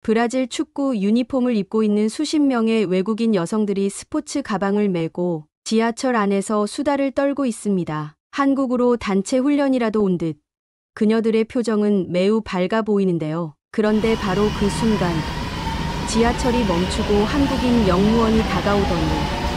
브라질 축구 유니폼을 입고 있는 수십 명의 외국인 여성들이 스포츠 가방을 메고 지하철 안에서 수다를 떨고 있습니다. 한국으로 단체 훈련이라도 온 듯. 그녀들의 표정은 매우 밝아 보이는데요. 그런데 바로 그 순간 지하철이 멈추고 한국인 영무원이 다가오더니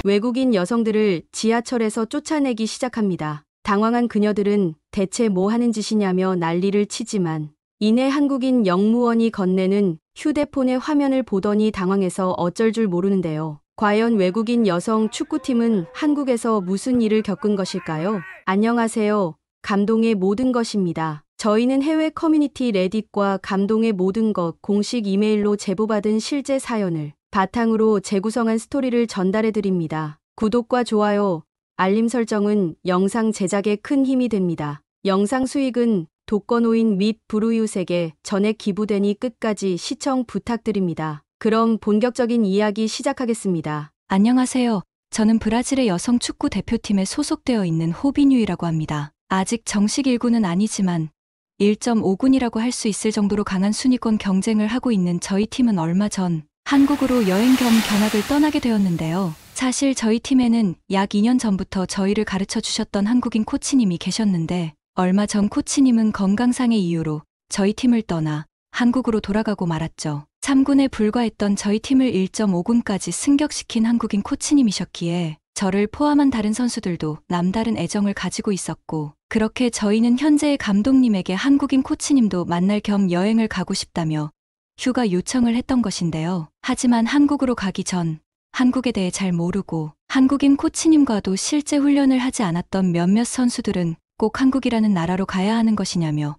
외국인 여성들을 지하철에서 쫓아내기 시작합니다. 당황한 그녀들은 대체 뭐 하는 짓이냐며 난리를 치지만 이내 한국인 영무원이 건네는 휴대폰의 화면을 보더니 당황해서 어쩔 줄 모르는데요. 과연 외국인 여성 축구팀은 한국에서 무슨 일을 겪은 것일까요? 안녕하세요. 감동의 모든 것입니다. 저희는 해외 커뮤니티 레딧과 감동의 모든 것 공식 이메일로 제보받은 실제 사연을 바탕으로 재구성한 스토리를 전달해드립니다. 구독과 좋아요, 알림 설정은 영상 제작에 큰 힘이 됩니다. 영상 수익은 독거노인 및 불우이웃에게 전액 기부되니 끝까지 시청 부탁드립니다. 그럼 본격적인 이야기 시작하겠습니다. 안녕하세요. 저는 브라질의 여성 축구 대표팀에 소속되어 있는 호비뉴이라고 합니다. 아직 정식 1군은 아니지만 1.5군이라고 할 수 있을 정도로 강한 순위권 경쟁을 하고 있는 저희 팀은 얼마 전 한국으로 여행 겸 견학을 떠나게 되었는데요. 사실 저희 팀에는 약 2년 전부터 저희를 가르쳐 주셨던 한국인 코치님이 계셨는데 얼마 전 코치님은 건강상의 이유로 저희 팀을 떠나 한국으로 돌아가고 말았죠. 3군에 불과했던 저희 팀을 1.5군까지 승격시킨 한국인 코치님이셨기에 저를 포함한 다른 선수들도 남다른 애정을 가지고 있었고, 그렇게 저희는 현재의 감독님에게 한국인 코치님도 만날 겸 여행을 가고 싶다며 휴가 요청을 했던 것인데요. 하지만 한국으로 가기 전 한국에 대해 잘 모르고 한국인 코치님과도 실제 훈련을 하지 않았던 몇몇 선수들은 꼭 한국이라는 나라로 가야 하는 것이냐며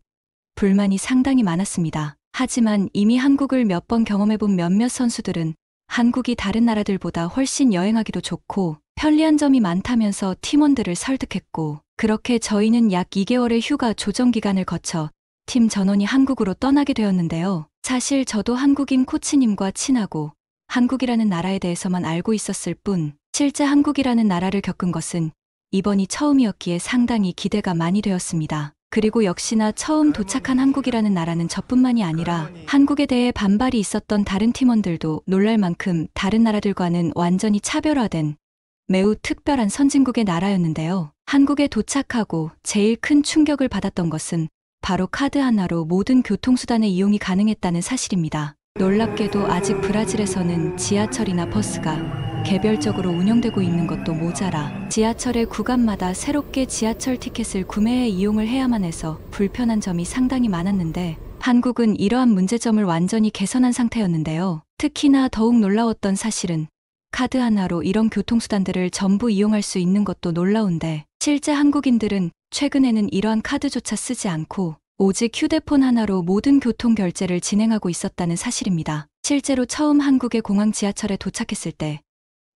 불만이 상당히 많았습니다. 하지만 이미 한국을 몇 번 경험해본 몇몇 선수들은 한국이 다른 나라들보다 훨씬 여행하기도 좋고 편리한 점이 많다면서 팀원들을 설득했고, 그렇게 저희는 약 2개월의 휴가 조정 기간을 거쳐 팀 전원이 한국으로 떠나게 되었는데요. 사실 저도 한국인 코치님과 친하고 한국이라는 나라에 대해서만 알고 있었을 뿐 실제 한국이라는 나라를 겪은 것은 이번이 처음이었기에 상당히 기대가 많이 되었습니다. 그리고 역시나 처음 도착한 한국이라는 나라는 저뿐만이 아니라 한국에 대해 반발이 있었던 다른 팀원들도 놀랄 만큼 다른 나라들과는 완전히 차별화된 매우 특별한 선진국의 나라였는데요. 한국에 도착하고 제일 큰 충격을 받았던 것은 바로 카드 하나로 모든 교통수단의 이용이 가능했다는 사실입니다. 놀랍게도 아직 브라질에서는 지하철이나 버스가 개별적으로 운영되고 있는 것도 모자라 지하철의 구간마다 새롭게 지하철 티켓을 구매해 이용을 해야만 해서 불편한 점이 상당히 많았는데 한국은 이러한 문제점을 완전히 개선한 상태였는데요. 특히나 더욱 놀라웠던 사실은 카드 하나로 이런 교통수단들을 전부 이용할 수 있는 것도 놀라운데 실제 한국인들은 최근에는 이러한 카드조차 쓰지 않고 오직 휴대폰 하나로 모든 교통 결제를 진행하고 있었다는 사실입니다. 실제로 처음 한국의 공항 지하철에 도착했을 때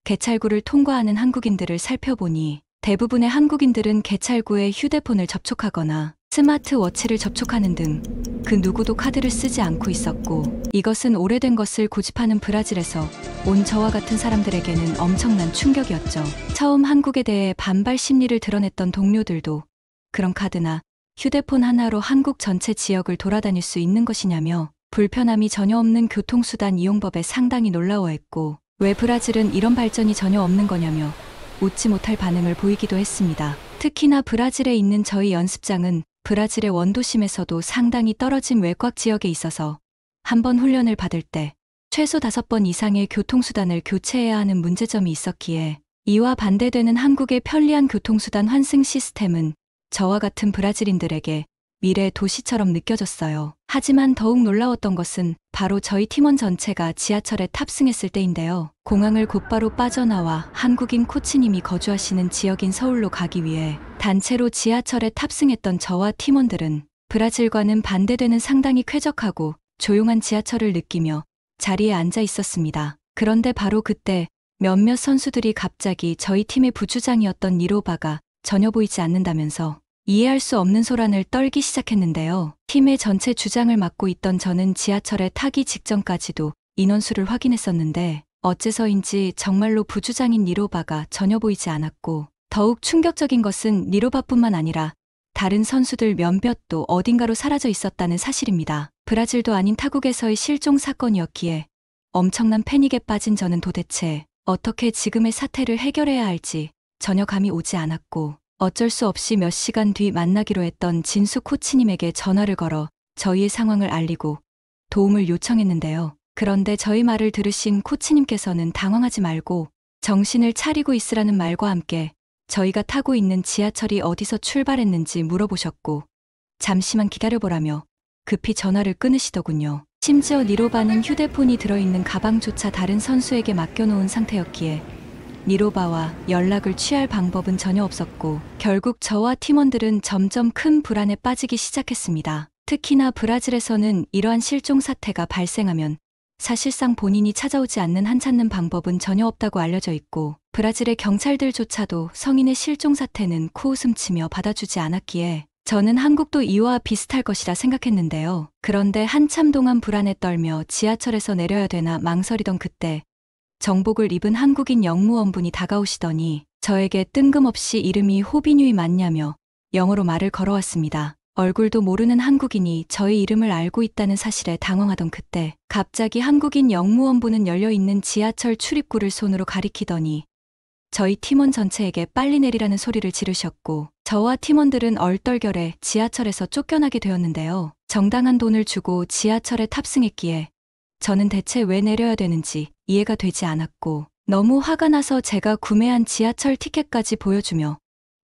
개찰구를 통과하는 한국인들을 살펴보니 대부분의 한국인들은 개찰구에 휴대폰을 접촉하거나 스마트워치를 접촉하는 등 그 누구도 카드를 쓰지 않고 있었고, 이것은 오래된 것을 고집하는 브라질에서 온 저와 같은 사람들에게는 엄청난 충격이었죠. 처음 한국에 대해 반발 심리를 드러냈던 동료들도 그런 카드나 휴대폰 하나로 한국 전체 지역을 돌아다닐 수 있는 것이냐며 불편함이 전혀 없는 교통수단 이용법에 상당히 놀라워했고, 왜 브라질은 이런 발전이 전혀 없는 거냐며 웃지 못할 반응을 보이기도 했습니다. 특히나 브라질에 있는 저희 연습장은 브라질의 원도심에서도 상당히 떨어진 외곽 지역에 있어서 한 번 훈련을 받을 때 최소 5번 이상의 교통수단을 교체해야 하는 문제점이 있었기에 이와 반대되는 한국의 편리한 교통수단 환승 시스템은 저와 같은 브라질인들에게 미래의 도시처럼 느껴졌어요. 하지만 더욱 놀라웠던 것은 바로 저희 팀원 전체가 지하철에 탑승했을 때인데요. 공항을 곧바로 빠져나와 한국인 코치님이 거주하시는 지역인 서울로 가기 위해 단체로 지하철에 탑승했던 저와 팀원들은 브라질과는 반대되는 상당히 쾌적하고 조용한 지하철을 느끼며 자리에 앉아 있었습니다. 그런데 바로 그때 몇몇 선수들이 갑자기 저희 팀의 부주장이었던 니로바가 전혀 보이지 않는다면서 이해할 수 없는 소란을 떨기 시작했는데요. 팀의 전체 주장을 맡고 있던 저는 지하철에 타기 직전까지도 인원수를 확인했었는데 어째서인지 정말로 부주장인 니로바가 전혀 보이지 않았고, 더욱 충격적인 것은 니로바뿐만 아니라 다른 선수들 몇몇도 어딘가로 사라져 있었다는 사실입니다. 브라질도 아닌 타국에서의 실종 사건이었기에 엄청난 패닉에 빠진 저는 도대체 어떻게 지금의 사태를 해결해야 할지 전혀 감이 오지 않았고, 어쩔 수 없이 몇 시간 뒤 만나기로 했던 진수 코치님에게 전화를 걸어 저희의 상황을 알리고 도움을 요청했는데요. 그런데 저희 말을 들으신 코치님께서는 당황하지 말고 정신을 차리고 있으라는 말과 함께 저희가 타고 있는 지하철이 어디서 출발했는지 물어보셨고, 잠시만 기다려보라며 급히 전화를 끊으시더군요. 심지어 니로바는 휴대폰이 들어있는 가방조차 다른 선수에게 맡겨놓은 상태였기에 니로바와 연락을 취할 방법은 전혀 없었고, 결국 저와 팀원들은 점점 큰 불안에 빠지기 시작했습니다. 특히나 브라질에서는 이러한 실종 사태가 발생하면 사실상 본인이 찾아오지 않는 한 찾는 방법은 전혀 없다고 알려져 있고, 브라질의 경찰들조차도 성인의 실종 사태는 코웃음치며 받아주지 않았기에 저는 한국도 이와 비슷할 것이라 생각했는데요. 그런데 한참 동안 불안에 떨며 지하철에서 내려야 되나 망설이던 그때 정복을 입은 한국인 영무원분이 다가오시더니 저에게 뜬금없이 이름이 호비뉴이 맞냐며 영어로 말을 걸어왔습니다. 얼굴도 모르는 한국인이 저의 이름을 알고 있다는 사실에 당황하던 그때 갑자기 한국인 영무원분은 열려있는 지하철 출입구를 손으로 가리키더니 저희 팀원 전체에게 빨리 내리라는 소리를 지르셨고, 저와 팀원들은 얼떨결에 지하철에서 쫓겨나게 되었는데요. 정당한 돈을 주고 지하철에 탑승했기에 저는 대체 왜 내려야 되는지 이해가 되지 않았고, 너무 화가 나서 제가 구매한 지하철 티켓까지 보여주며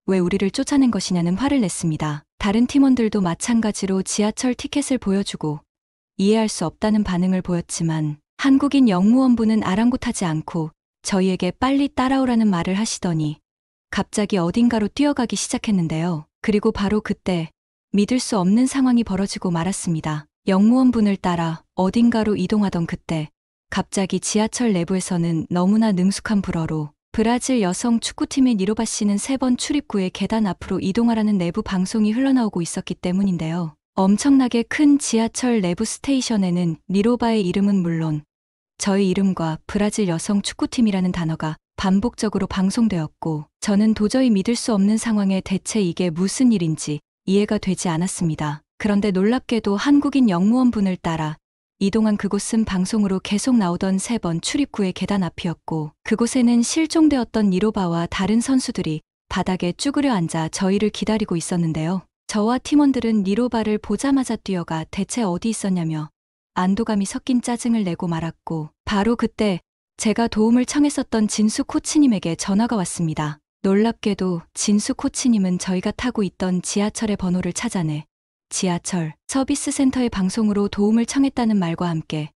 왜 우리를 쫓아낸 것이냐는 화를 냈습니다. 다른 팀원들도 마찬가지로 지하철 티켓을 보여주고 이해할 수 없다는 반응을 보였지만 한국인 영무원분은 아랑곳하지 않고 저희에게 빨리 따라오라는 말을 하시더니 갑자기 어딘가로 뛰어가기 시작했는데요. 그리고 바로 그때 믿을 수 없는 상황이 벌어지고 말았습니다. 영무원분을 따라 어딘가로 이동하던 그때 갑자기 지하철 내부에서는 너무나 능숙한 불어로 브라질 여성 축구팀의 니로바 씨는 3번 출입구의 계단 앞으로 이동하라는 내부 방송이 흘러나오고 있었기 때문인데요. 엄청나게 큰 지하철 내부 스테이션에는 니로바의 이름은 물론 저의 이름과 브라질 여성 축구팀이라는 단어가 반복적으로 방송되었고, 저는 도저히 믿을 수 없는 상황에 대체 이게 무슨 일인지 이해가 되지 않았습니다. 그런데 놀랍게도 한국인 영무원분을 따라 이동한 그곳은 방송으로 계속 나오던 3번 출입구의 계단 앞이었고, 그곳에는 실종되었던 니로바와 다른 선수들이 바닥에 쭈그려 앉아 저희를 기다리고 있었는데요. 저와 팀원들은 니로바를 보자마자 뛰어가 대체 어디 있었냐며 안도감이 섞인 짜증을 내고 말았고, 바로 그때 제가 도움을 청했었던 진수 코치님에게 전화가 왔습니다. 놀랍게도 진수 코치님은 저희가 타고 있던 지하철의 번호를 찾아내 지하철 서비스 센터의 방송으로 도움을 청했다는 말과 함께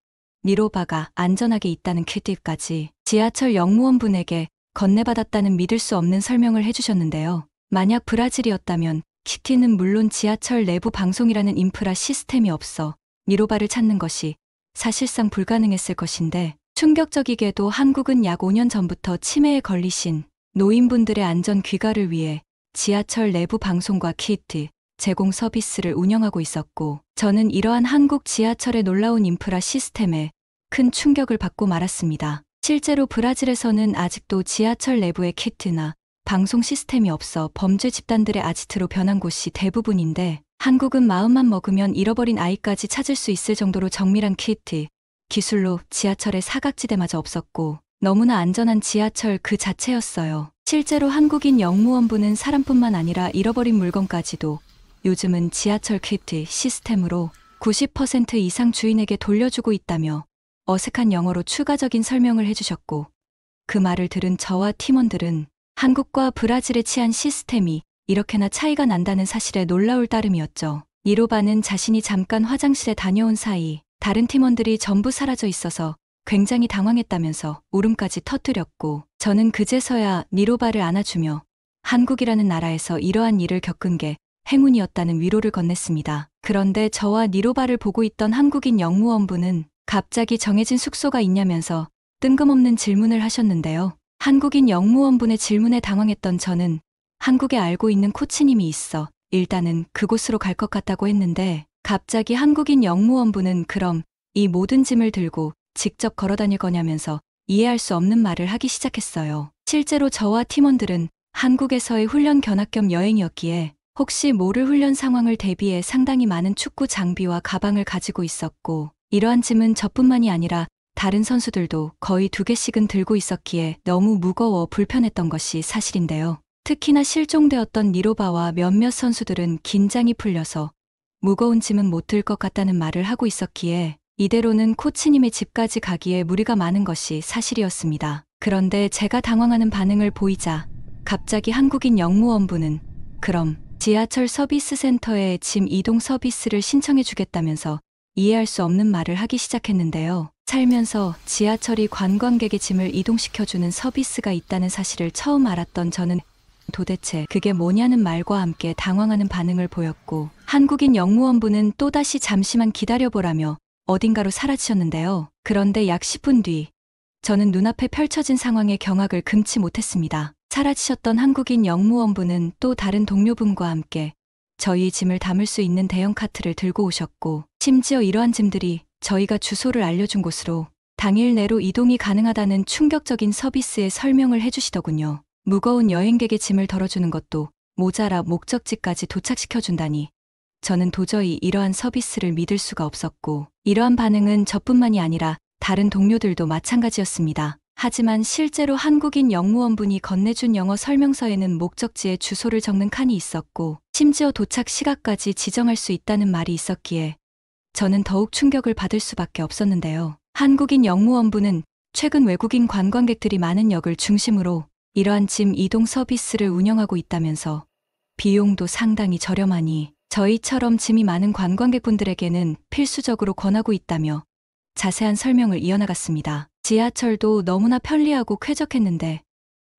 니로바가 안전하게 있다는 퀴즈까지 지하철 영무원분에게 건네받았다는 믿을 수 없는 설명을 해주셨는데요. 만약 브라질이었다면 키티는 물론 지하철 내부 방송이라는 인프라 시스템이 없어 니로바를 찾는 것이 사실상 불가능했을 것인데, 충격적이게도 한국은 약 5년 전부터 치매에 걸리신 노인분들의 안전 귀가를 위해 지하철 내부 방송과 키트 제공 서비스를 운영하고 있었고, 저는 이러한 한국 지하철의 놀라운 인프라 시스템에 큰 충격을 받고 말았습니다. 실제로 브라질에서는 아직도 지하철 내부에 키트나 방송 시스템이 없어 범죄 집단들의 아지트로 변한 곳이 대부분인데, 한국은 마음만 먹으면 잃어버린 아이까지 찾을 수 있을 정도로 정밀한 키트 기술로 지하철의 사각지대마저 없었고 너무나 안전한 지하철 그 자체였어요. 실제로 한국인 영무원분은 사람뿐만 아니라 잃어버린 물건까지도 요즘은 지하철 키트 시스템으로 90% 이상 주인에게 돌려주고 있다며 어색한 영어로 추가적인 설명을 해주셨고, 그 말을 들은 저와 팀원들은 한국과 브라질의 치안 시스템이 이렇게나 차이가 난다는 사실에 놀라울 따름이었죠. 니로바는 자신이 잠깐 화장실에 다녀온 사이 다른 팀원들이 전부 사라져 있어서 굉장히 당황했다면서 울음까지 터뜨렸고, 저는 그제서야 니로바를 안아주며 한국이라는 나라에서 이러한 일을 겪은 게 행운이었다는 위로를 건넸습니다. 그런데 저와 니로바를 보고 있던 한국인 영무원분은 갑자기 정해진 숙소가 있냐면서 뜬금없는 질문을 하셨는데요. 한국인 영무원분의 질문에 당황했던 저는 한국에 알고 있는 코치님이 있어 일단은 그곳으로 갈 것 같다고 했는데, 갑자기 한국인 영무원분은 그럼 이 모든 짐을 들고 직접 걸어 다닐 거냐면서 이해할 수 없는 말을 하기 시작했어요. 실제로 저와 팀원들은 한국에서의 훈련 견학 겸 여행이었기에 혹시 모를 훈련 상황을 대비해 상당히 많은 축구 장비와 가방을 가지고 있었고, 이러한 짐은 저뿐만이 아니라 다른 선수들도 거의 2개씩은 들고 있었기에 너무 무거워 불편했던 것이 사실인데요. 특히나 실종되었던 니로바와 몇몇 선수들은 긴장이 풀려서 무거운 짐은 못 들 것 같다는 말을 하고 있었기에 이대로는 코치님의 집까지 가기에 무리가 많은 것이 사실이었습니다. 그런데 제가 당황하는 반응을 보이자 갑자기 한국인 영무원분은 그럼 지하철 서비스 센터에 짐 이동 서비스를 신청해 주겠다면서 이해할 수 없는 말을 하기 시작했는데요. 살면서 지하철이 관광객의 짐을 이동시켜주는 서비스가 있다는 사실을 처음 알았던 저는 도대체 그게 뭐냐는 말과 함께 당황하는 반응을 보였고, 한국인 영무원분은 또다시 잠시만 기다려보라며 어딘가로 사라지셨는데요. 그런데 약 10분 뒤 저는 눈앞에 펼쳐진 상황에 경악을 금치 못했습니다. 사라지셨던 한국인 영무원분은 또 다른 동료분과 함께 저희 짐을 담을 수 있는 대형 카트를 들고 오셨고, 심지어 이러한 짐들이 저희가 주소를 알려준 곳으로 당일 내로 이동이 가능하다는 충격적인 서비스의 설명을 해주시더군요. 무거운 여행객의 짐을 덜어주는 것도 모자라 목적지까지 도착시켜준다니 저는 도저히 이러한 서비스를 믿을 수가 없었고, 이러한 반응은 저뿐만이 아니라 다른 동료들도 마찬가지였습니다. 하지만 실제로 한국인 영무원분이 건네준 영어 설명서에는 목적지의 주소를 적는 칸이 있었고, 심지어 도착 시각까지 지정할 수 있다는 말이 있었기에 저는 더욱 충격을 받을 수밖에 없었는데요. 한국인 영무원분은 최근 외국인 관광객들이 많은 역을 중심으로 이러한 짐 이동 서비스를 운영하고 있다면서 비용도 상당히 저렴하니 저희처럼 짐이 많은 관광객분들에게는 필수적으로 권하고 있다며 자세한 설명을 이어나갔습니다. 지하철도 너무나 편리하고 쾌적했는데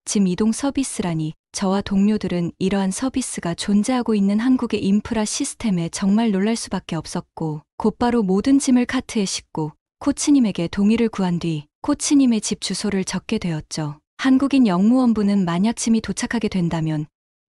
짐 이동 서비스라니 저와 동료들은 이러한 서비스가 존재하고 있는 한국의 인프라 시스템에 정말 놀랄 수밖에 없었고, 곧바로 모든 짐을 카트에 싣고 코치님에게 동의를 구한 뒤 코치님의 집 주소를 적게 되었죠. 한국인 영무원분은 만약 짐이 도착하게 된다면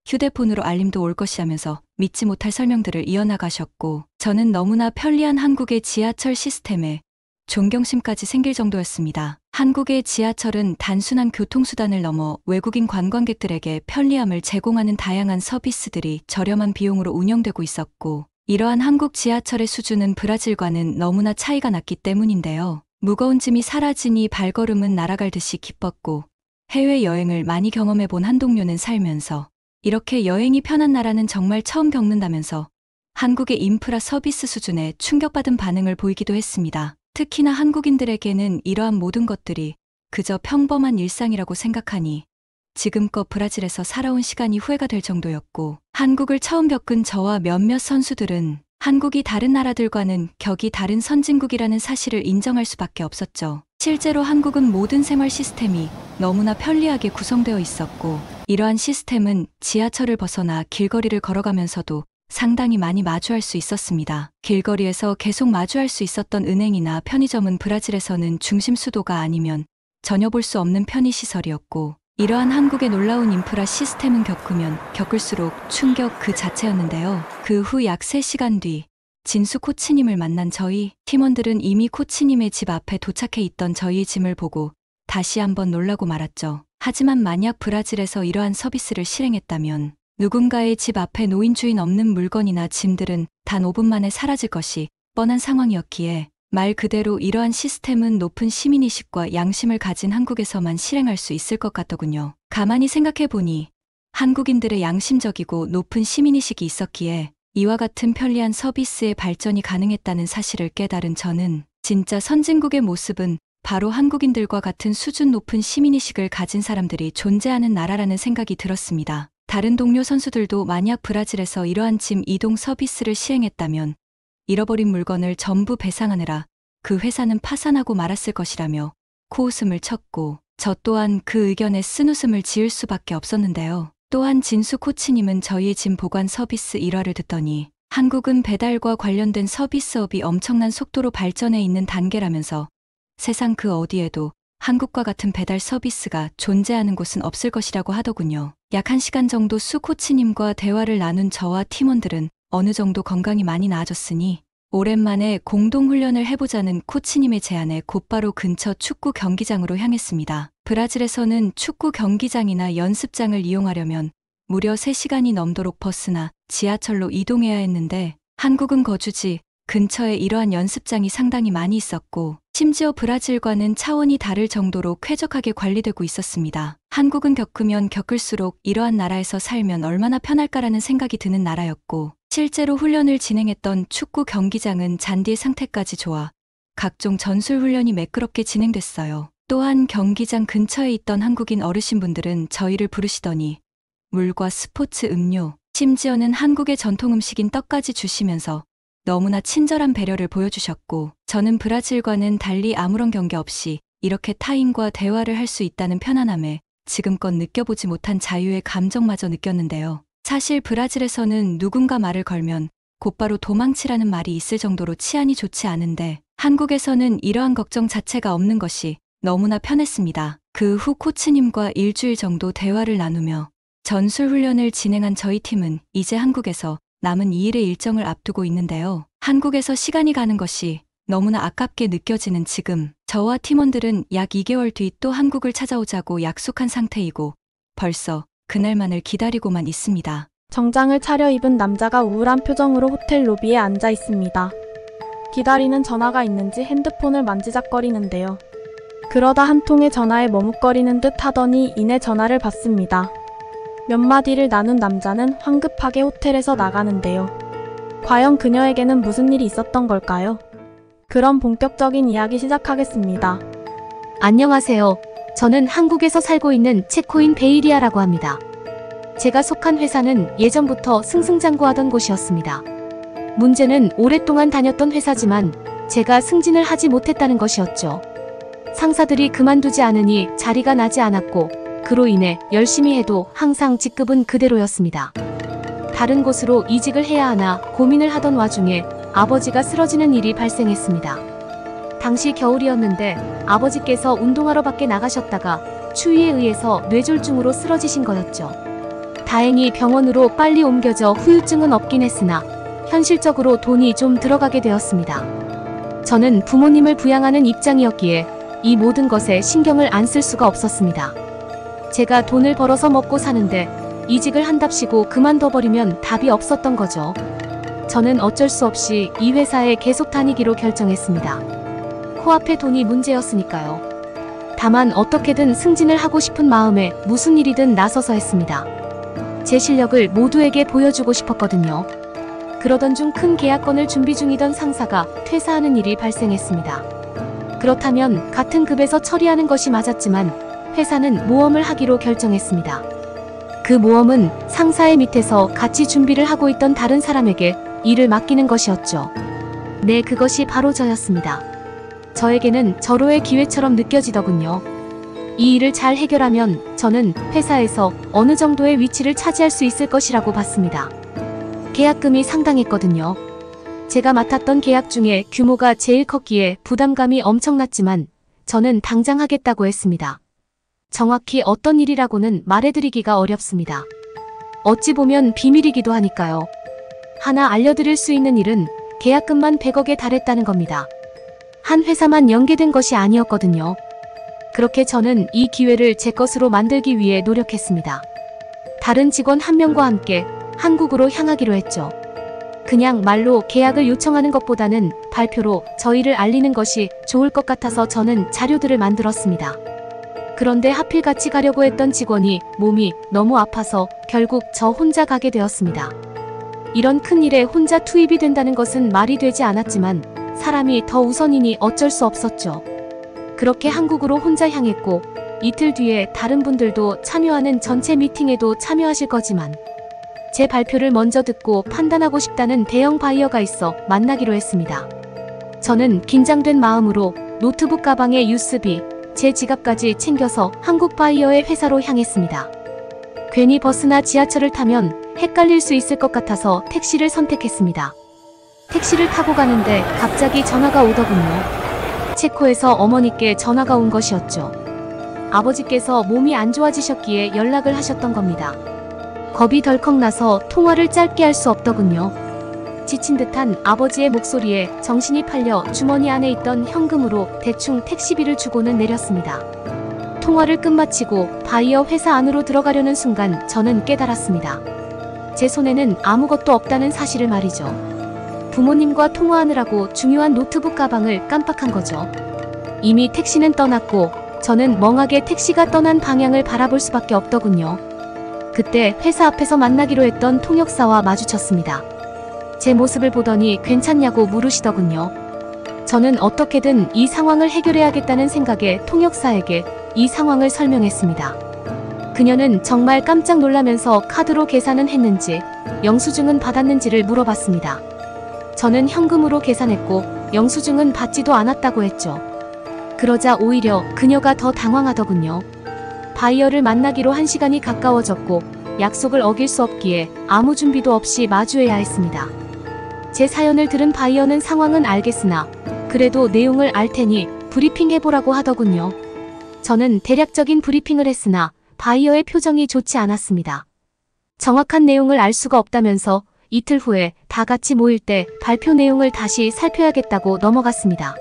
휴대폰으로 알림도 올 것이라면서 믿지 못할 설명들을 이어나가셨고, 저는 너무나 편리한 한국의 지하철 시스템에 존경심까지 생길 정도였습니다. 한국의 지하철은 단순한 교통수단을 넘어 외국인 관광객들에게 편리함을 제공하는 다양한 서비스들이 저렴한 비용으로 운영되고 있었고, 이러한 한국 지하철의 수준은 브라질과는 너무나 차이가 났기 때문인데요. 무거운 짐이 사라지니 발걸음은 날아갈 듯이 기뻤고, 해외여행을 많이 경험해본 한 동료는 살면서 이렇게 여행이 편한 나라는 정말 처음 겪는다면서 한국의 인프라 서비스 수준에 충격받은 반응을 보이기도 했습니다. 특히나 한국인들에게는 이러한 모든 것들이 그저 평범한 일상이라고 생각하니 지금껏 브라질에서 살아온 시간이 후회가 될 정도였고, 한국을 처음 겪은 저와 몇몇 선수들은 한국이 다른 나라들과는 격이 다른 선진국이라는 사실을 인정할 수밖에 없었죠. 실제로 한국은 모든 생활 시스템이 너무나 편리하게 구성되어 있었고, 이러한 시스템은 지하철을 벗어나 길거리를 걸어가면서도 상당히 많이 마주할 수 있었습니다. 길거리에서 계속 마주할 수 있었던 은행이나 편의점은 브라질에서는 중심 수도가 아니면 전혀 볼 수 없는 편의시설이었고, 이러한 한국의 놀라운 인프라 시스템은 겪으면 겪을수록 충격 그 자체였는데요. 그 후 약 3시간 뒤 진수 코치님을 만난 저희 팀원들은 이미 코치님의 집 앞에 도착해 있던 저희의 짐을 보고 다시 한번 놀라고 말았죠. 하지만 만약 브라질에서 이러한 서비스를 실행했다면 누군가의 집 앞에 놓인 주인 없는 물건이나 짐들은 단 5분 만에 사라질 것이 뻔한 상황이었기에 말 그대로 이러한 시스템은 높은 시민의식과 양심을 가진 한국에서만 실행할 수 있을 것 같더군요. 가만히 생각해보니 한국인들의 양심적이고 높은 시민의식이 있었기에 이와 같은 편리한 서비스의 발전이 가능했다는 사실을 깨달은 저는 진짜 선진국의 모습은 바로 한국인들과 같은 수준 높은 시민의식을 가진 사람들이 존재하는 나라라는 생각이 들었습니다. 다른 동료 선수들도 만약 브라질에서 이러한 짐 이동 서비스를 시행했다면 잃어버린 물건을 전부 배상하느라 그 회사는 파산하고 말았을 것이라며 코웃음을 쳤고, 저 또한 그 의견에 쓴웃음을 지을 수밖에 없었는데요. 또한 진수 코치님은 저희의 짐 보관 서비스 일화를 듣더니 한국은 배달과 관련된 서비스업이 엄청난 속도로 발전해 있는 단계라면서 세상 그 어디에도 한국과 같은 배달 서비스가 존재하는 곳은 없을 것이라고 하더군요. 약 1시간 정도 수 코치님과 대화를 나눈 저와 팀원들은 어느 정도 건강이 많이 나아졌으니 오랜만에 공동훈련을 해보자는 코치님의 제안에 곧바로 근처 축구 경기장으로 향했습니다. 브라질에서는 축구 경기장이나 연습장을 이용하려면 무려 3시간이 넘도록 버스나 지하철로 이동해야 했는데 한국은 거주지 근처에 이러한 연습장이 상당히 많이 있었고 심지어 브라질과는 차원이 다를 정도로 쾌적하게 관리되고 있었습니다. 한국은 겪으면 겪을수록 이러한 나라에서 살면 얼마나 편할까라는 생각이 드는 나라였고 실제로 훈련을 진행했던 축구 경기장은 잔디의 상태까지 좋아 각종 전술 훈련이 매끄럽게 진행됐어요. 또한 경기장 근처에 있던 한국인 어르신분들은 저희를 부르시더니 물과 스포츠 음료, 심지어는 한국의 전통 음식인 떡까지 주시면서 너무나 친절한 배려를 보여주셨고 저는 브라질과는 달리 아무런 경계 없이 이렇게 타인과 대화를 할 수 있다는 편안함에 지금껏 느껴보지 못한 자유의 감정마저 느꼈는데요. 사실 브라질에서는 누군가 말을 걸면 곧바로 도망치라는 말이 있을 정도로 치안이 좋지 않은데 한국에서는 이러한 걱정 자체가 없는 것이 너무나 편했습니다. 그 후 코치님과 일주일 정도 대화를 나누며 전술 훈련을 진행한 저희 팀은 이제 한국에서 남은 2일의 일정을 앞두고 있는데요. 한국에서 시간이 가는 것이 너무나 아깝게 느껴지는 지금 저와 팀원들은 약 2개월 뒤 또 한국을 찾아오자고 약속한 상태이고 벌써 그날만을 기다리고만 있습니다. 정장을 차려입은 남자가 우울한 표정으로 호텔 로비에 앉아 있습니다. 기다리는 전화가 있는지 핸드폰을 만지작거리는데요. 그러다 한 통의 전화에 머뭇거리는 듯 하더니 이내 전화를 받습니다. 몇 마디를 나눈 남자는 황급하게 호텔에서 나가는데요. 과연 그녀에게는 무슨 일이 있었던 걸까요? 그럼 본격적인 이야기 시작하겠습니다. 안녕하세요. 저는 한국에서 살고 있는 체코인 베이리아라고 합니다. 제가 속한 회사는 예전부터 승승장구하던 곳이었습니다. 문제는 오랫동안 다녔던 회사지만 제가 승진을 하지 못했다는 것이었죠. 상사들이 그만두지 않으니 자리가 나지 않았고 그로 인해 열심히 해도 항상 직급은 그대로였습니다. 다른 곳으로 이직을 해야 하나 고민을 하던 와중에 아버지가 쓰러지는 일이 발생했습니다. 당시 겨울이었는데 아버지께서 운동하러 밖에 나가셨다가 추위에 의해서 뇌졸중으로 쓰러지신 거였죠. 다행히 병원으로 빨리 옮겨져 후유증은 없긴 했으나 현실적으로 돈이 좀 들어가게 되었습니다. 저는 부모님을 부양하는 입장이었기에 이 모든 것에 신경을 안 쓸 수가 없었습니다. 제가 돈을 벌어서 먹고 사는데 이직을 한답시고 그만둬버리면 답이 없었던 거죠. 저는 어쩔 수 없이 이 회사에 계속 다니기로 결정했습니다. 코앞에 돈이 문제였으니까요. 다만 어떻게든 승진을 하고 싶은 마음에 무슨 일이든 나서서 했습니다. 제 실력을 모두에게 보여주고 싶었거든요. 그러던 중 큰 계약건을 준비 중이던 상사가 퇴사하는 일이 발생했습니다. 그렇다면 같은 급에서 처리하는 것이 맞았지만 회사는 모험을 하기로 결정했습니다. 그 모험은 상사의 밑에서 같이 준비를 하고 있던 다른 사람에게 일을 맡기는 것이었죠. 네, 그것이 바로 저였습니다. 저에게는 절호의 기회처럼 느껴지더군요. 이 일을 잘 해결하면 저는 회사에서 어느 정도의 위치를 차지할 수 있을 것이라고 봤습니다. 계약금이 상당했거든요. 제가 맡았던 계약 중에 규모가 제일 컸기에 부담감이 엄청났지만 저는 당장 하겠다고 했습니다. 정확히 어떤 일이라고는 말해드리기가 어렵습니다. 어찌 보면 비밀이기도 하니까요. 하나 알려드릴 수 있는 일은 계약금만 100억에 달했다는 겁니다. 한 회사만 연계된 것이 아니었거든요. 그렇게 저는 이 기회를 제 것으로 만들기 위해 노력했습니다. 다른 직원 한 명과 함께 한국으로 향하기로 했죠. 그냥 말로 계약을 요청하는 것보다는 발표로 저희를 알리는 것이 좋을 것 같아서 저는 자료들을 만들었습니다. 그런데 하필 같이 가려고 했던 직원이 몸이 너무 아파서 결국 저 혼자 가게 되었습니다. 이런 큰일에 혼자 투입이 된다는 것은 말이 되지 않았지만 사람이 더 우선이니 어쩔 수 없었죠. 그렇게 한국으로 혼자 향했고 이틀 뒤에 다른 분들도 참여하는 전체 미팅에도 참여하실 거지만 제 발표를 먼저 듣고 판단하고 싶다는 대형 바이어가 있어 만나기로 했습니다. 저는 긴장된 마음으로 노트북 가방에 USB, 제 지갑까지 챙겨서 한국 바이어의 회사로 향했습니다. 괜히 버스나 지하철을 타면 헷갈릴 수 있을 것 같아서 택시를 선택했습니다. 택시를 타고 가는데 갑자기 전화가 오더군요. 체코에서 어머니께 전화가 온 것이었죠. 아버지께서 몸이 안 좋아지셨기에 연락을 하셨던 겁니다. 겁이 덜컥 나서 통화를 짧게 할 수 없더군요. 지친 듯한 아버지의 목소리에 정신이 팔려 주머니 안에 있던 현금으로 대충 택시비를 주고는 내렸습니다. 통화를 끝마치고 바이어 회사 안으로 들어가려는 순간 저는 깨달았습니다. 제 손에는 아무것도 없다는 사실을 말이죠. 부모님과 통화하느라고 중요한 노트북 가방을 깜빡한 거죠. 이미 택시는 떠났고 저는 멍하게 택시가 떠난 방향을 바라볼 수밖에 없더군요. 그때 회사 앞에서 만나기로 했던 통역사와 마주쳤습니다. 제 모습을 보더니 괜찮냐고 물으시더군요. 저는 어떻게든 이 상황을 해결해야겠다는 생각에 통역사에게 이 상황을 설명했습니다. 그녀는 정말 깜짝 놀라면서 카드로 계산은 했는지 영수증은 받았는지를 물어봤습니다. 저는 현금으로 계산했고 영수증은 받지도 않았다고 했죠. 그러자 오히려 그녀가 더 당황하더군요. 바이어를 만나기로 한 시간이 가까워졌고 약속을 어길 수 없기에 아무 준비도 없이 마주해야 했습니다. 제 사연을 들은 바이어는 상황은 알겠으나 그래도 내용을 알 테니 브리핑해보라고 하더군요. 저는 대략적인 브리핑을 했으나 바이어의 표정이 좋지 않았습니다. 정확한 내용을 알 수가 없다면서 이틀 후에 다 같이 모일 때 발표 내용을 다시 살펴야겠다고 넘어갔습니다.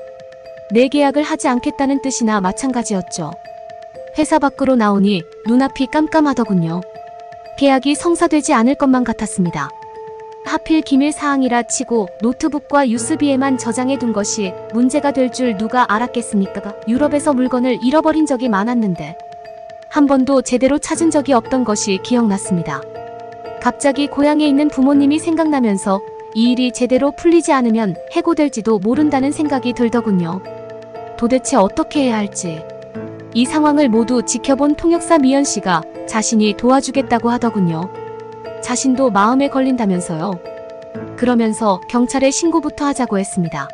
내 계약을 하지 않겠다는 뜻이나 마찬가지였죠. 회사 밖으로 나오니 눈앞이 깜깜하더군요. 계약이 성사되지 않을 것만 같았습니다. 하필 기밀 사항이라 치고 노트북과 USB에만 저장해둔 것이 문제가 될 줄 누가 알았겠습니까? 유럽에서 물건을 잃어버린 적이 많았는데 한 번도 제대로 찾은 적이 없던 것이 기억났습니다. 갑자기 고향에 있는 부모님이 생각나면서 이 일이 제대로 풀리지 않으면 해고될지도 모른다는 생각이 들더군요. 도대체 어떻게 해야 할지. 이 상황을 모두 지켜본 통역사 미연 씨가 자신이 도와주겠다고 하더군요. 자신도 마음에 걸린다면서요. 그러면서 경찰에 신고부터 하자고 했습니다.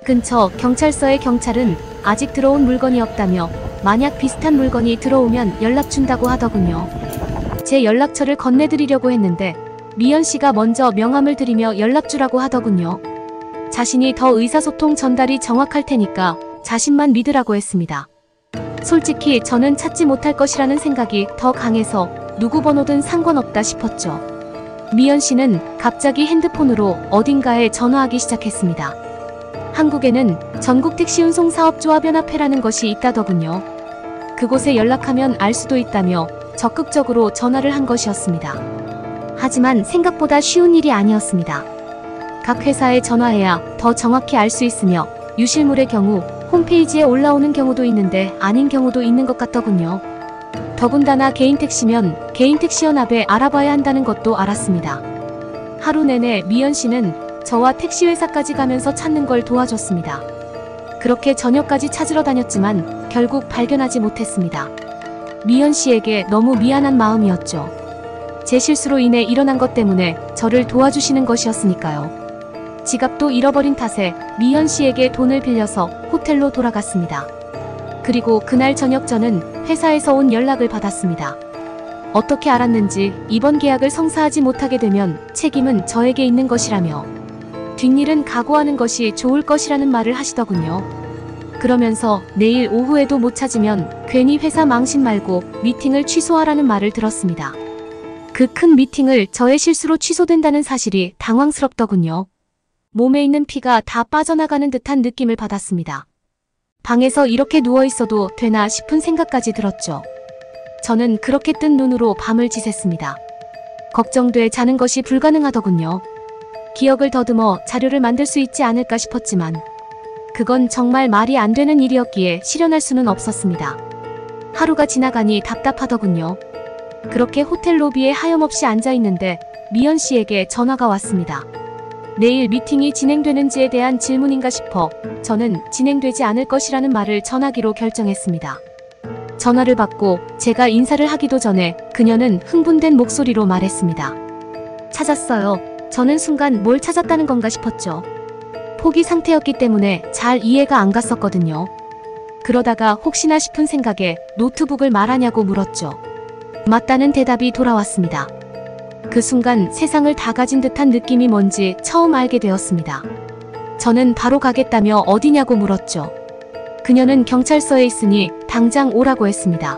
근처 경찰서의 경찰은 아직 들어온 물건이 없다며 만약 비슷한 물건이 들어오면 연락 준다고 하더군요. 제 연락처를 건네드리려고 했는데 미연 씨가 먼저 명함을 드리며 연락 주라고 하더군요. 자신이 더 의사소통 전달이 정확할 테니까 자신만 믿으라고 했습니다. 솔직히 저는 찾지 못할 것이라는 생각이 더 강해서 누구 번호든 상관없다 싶었죠. 미연 씨는 갑자기 핸드폰으로 어딘가에 전화하기 시작했습니다. 한국에는 전국택시운송사업조합연합회라는 것이 있다더군요. 그곳에 연락하면 알 수도 있다며 적극적으로 전화를 한 것이었습니다. 하지만 생각보다 쉬운 일이 아니었습니다. 각 회사에 전화해야 더 정확히 알 수 있으며 유실물의 경우 홈페이지에 올라오는 경우도 있는데 아닌 경우도 있는 것 같더군요. 더군다나 개인택시면 개인택시연합에 알아봐야 한다는 것도 알았습니다. 하루 내내 미연 씨는 저와 택시회사까지 가면서 찾는 걸 도와줬습니다. 그렇게 저녁까지 찾으러 다녔지만 결국 발견하지 못했습니다. 미연 씨에게 너무 미안한 마음이었죠. 제 실수로 인해 일어난 것 때문에 저를 도와주시는 것이었으니까요. 지갑도 잃어버린 탓에 미연 씨에게 돈을 빌려서 호텔로 돌아갔습니다. 그리고 그날 저녁 저는 회사에서 온 연락을 받았습니다. 어떻게 알았는지 이번 계약을 성사하지 못하게 되면 책임은 저에게 있는 것이라며 뒷일은 각오하는 것이 좋을 것이라는 말을 하시더군요. 그러면서 내일 오후에도 못 찾으면 괜히 회사 망신 말고 미팅을 취소하라는 말을 들었습니다. 그 큰 미팅을 저의 실수로 취소된다는 사실이 당황스럽더군요. 몸에 있는 피가 다 빠져나가는 듯한 느낌을 받았습니다. 방에서 이렇게 누워있어도 되나 싶은 생각까지 들었죠. 저는 그렇게 뜬 눈으로 밤을 지샜습니다. 걱정돼 자는 것이 불가능하더군요. 기억을 더듬어 자료를 만들 수 있지 않을까 싶었지만 그건 정말 말이 안 되는 일이었기에 실현할 수는 없었습니다. 하루가 지나가니 답답하더군요. 그렇게 호텔 로비에 하염없이 앉아있는데 미연 씨에게 전화가 왔습니다. 내일 미팅이 진행되는지에 대한 질문인가 싶어 저는 진행되지 않을 것이라는 말을 전하기로 결정했습니다. 전화를 받고 제가 인사를 하기도 전에 그녀는 흥분된 목소리로 말했습니다. 찾았어요. 저는 순간 뭘 찾았다는 건가 싶었죠. 포기 상태였기 때문에 잘 이해가 안 갔었거든요. 그러다가 혹시나 싶은 생각에 노트북을 말하냐고 물었죠. 맞다는 대답이 돌아왔습니다. 그 순간 세상을 다 가진 듯한 느낌이 뭔지 처음 알게 되었습니다. 저는 바로 가겠다며 어디냐고 물었죠. 그녀는 경찰서에 있으니 당장 오라고 했습니다.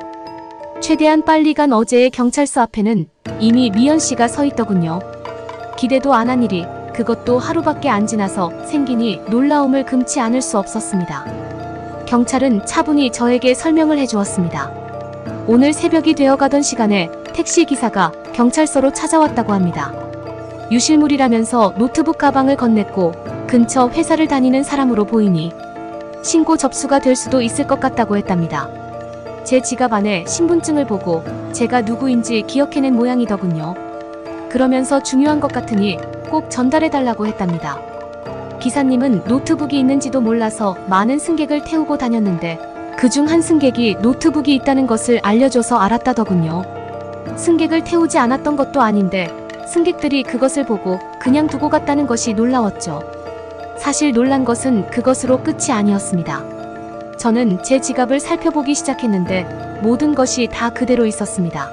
최대한 빨리 간 어제의 경찰서 앞에는 이미 미연 씨가 서 있더군요. 기대도 안 한 일이 그것도 하루밖에 안 지나서 생기니 놀라움을 금치 않을 수 없었습니다. 경찰은 차분히 저에게 설명을 해주었습니다. 오늘 새벽이 되어가던 시간에 택시 기사가 경찰서로 찾아왔다고 합니다. 유실물이라면서 노트북 가방을 건넸고 근처 회사를 다니는 사람으로 보이니 신고 접수가 될 수도 있을 것 같다고 했답니다. 제 지갑 안에 신분증을 보고 제가 누구인지 기억해낸 모양이더군요. 그러면서 중요한 것 같으니 꼭 전달해달라고 했답니다. 기사님은 노트북이 있는지도 몰라서 많은 승객을 태우고 다녔는데 그중 한 승객이 노트북이 있다는 것을 알려줘서 알았다더군요. 승객을 태우지 않았던 것도 아닌데 승객들이 그것을 보고 그냥 두고 갔다는 것이 놀라웠죠. 사실 놀란 것은 그것으로 끝이 아니었습니다. 저는 제 지갑을 살펴보기 시작했는데 모든 것이 다 그대로 있었습니다.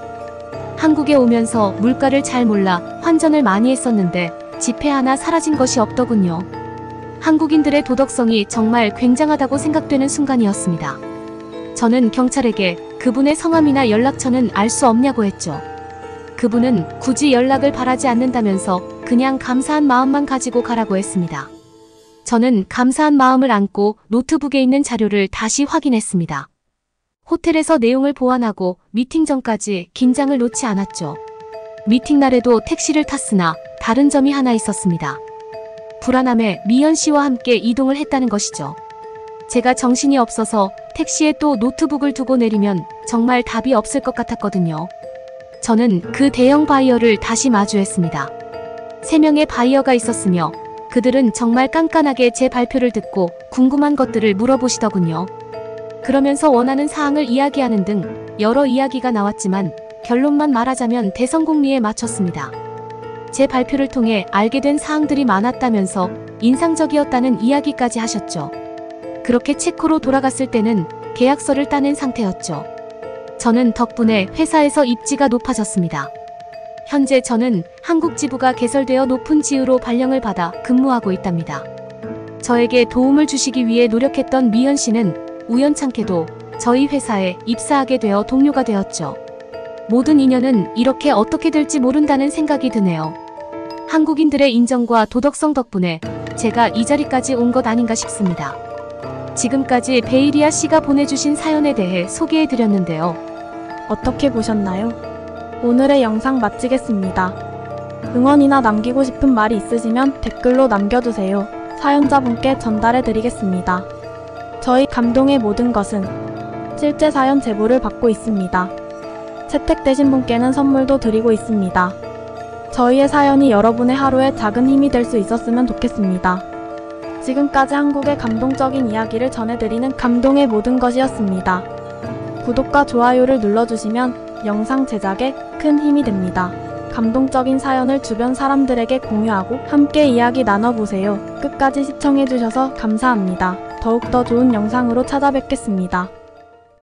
한국에 오면서 물가를 잘 몰라 환전을 많이 했었는데 지폐 하나 사라진 것이 없더군요. 한국인들의 도덕성이 정말 굉장하다고 생각되는 순간이었습니다. 저는 경찰에게 그분의 성함이나 연락처는 알 수 없냐고 했죠. 그분은 굳이 연락을 바라지 않는다면서 그냥 감사한 마음만 가지고 가라고 했습니다. 저는 감사한 마음을 안고 노트북에 있는 자료를 다시 확인했습니다. 호텔에서 내용을 보완하고 미팅 전까지 긴장을 놓지 않았죠. 미팅 날에도 택시를 탔으나 다른 점이 하나 있었습니다. 불안함에 미연 씨와 함께 이동을 했다는 것이죠. 제가 정신이 없어서 택시에 또 노트북을 두고 내리면 정말 답이 없을 것 같았거든요. 저는 그 대형 바이어를 다시 마주했습니다. 3명의 바이어가 있었으며 그들은 정말 깐깐하게 제 발표를 듣고 궁금한 것들을 물어보시더군요. 그러면서 원하는 사항을 이야기하는 등 여러 이야기가 나왔지만 결론만 말하자면 대성공리에 마쳤습니다. 제 발표를 통해 알게 된 사항들이 많았다면서 인상적이었다는 이야기까지 하셨죠. 그렇게 체코로 돌아갔을 때는 계약서를 따낸 상태였죠. 저는 덕분에 회사에서 입지가 높아졌습니다. 현재 저는 한국 지부가 개설되어 높은 지위로 발령을 받아 근무하고 있답니다. 저에게 도움을 주시기 위해 노력했던 미연 씨는 우연찮게도 저희 회사에 입사하게 되어 동료가 되었죠. 모든 인연은 이렇게 어떻게 될지 모른다는 생각이 드네요. 한국인들의 인정과 도덕성 덕분에 제가 이 자리까지 온 것 아닌가 싶습니다. 지금까지 베이리아 씨가 보내주신 사연에 대해 소개해드렸는데요. 어떻게 보셨나요? 오늘의 영상 마치겠습니다. 응원이나 남기고 싶은 말이 있으시면 댓글로 남겨주세요. 사연자분께 전달해드리겠습니다. 저희 감동의 모든 것은 실제 사연 제보를 받고 있습니다. 채택되신 분께는 선물도 드리고 있습니다. 저희의 사연이 여러분의 하루에 작은 힘이 될 수 있었으면 좋겠습니다. 지금까지 한국의 감동적인 이야기를 전해드리는 감동의 모든 것이었습니다. 구독과 좋아요를 눌러주시면 영상 제작에 큰 힘이 됩니다. 감동적인 사연을 주변 사람들에게 공유하고 함께 이야기 나눠보세요. 끝까지 시청해주셔서 감사합니다. 더욱더 좋은 영상으로 찾아뵙겠습니다.